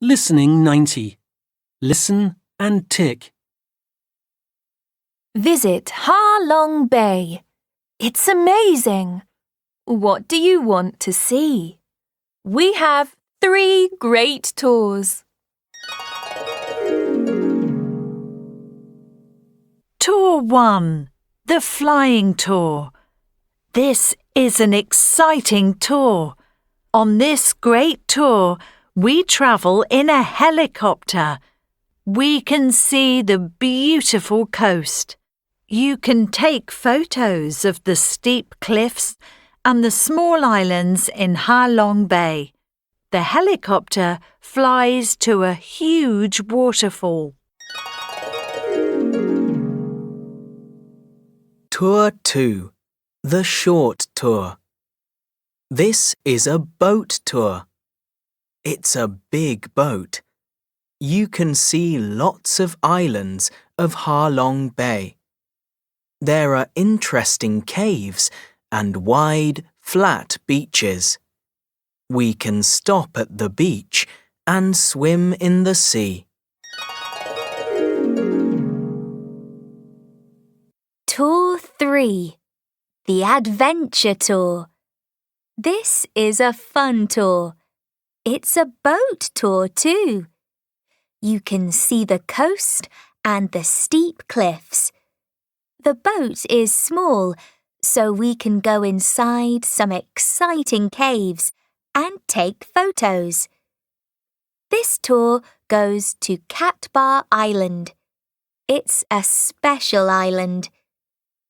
Listening 90. Listen and tick. Visit Ha Long Bay. It's amazing. What do you want to see? We have 3 great tours. Tour 1. The Flying Tour. This is an exciting tour. On this great tour, we travel in a helicopter. We can see the beautiful coast. You can take photos of the steep cliffs and the small islands in Ha Long Bay. The helicopter flies to a huge waterfall. Tour 2. The Short Tour. This is a boat tour. It's a big boat. You can see lots of islands of Ha Long Bay. There are interesting caves and wide, flat beaches. We can stop at the beach and swim in the sea. Tour 3. The Adventure Tour. This is a fun tour. It's a boat tour too. You can see the coast and the steep cliffs. The boat is small, so we can go inside some exciting caves and take photos. This tour goes to Cat Bar Island. It's a special island.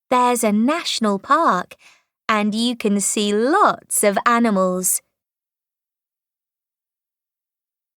There's a national park, and you can see lots of animals.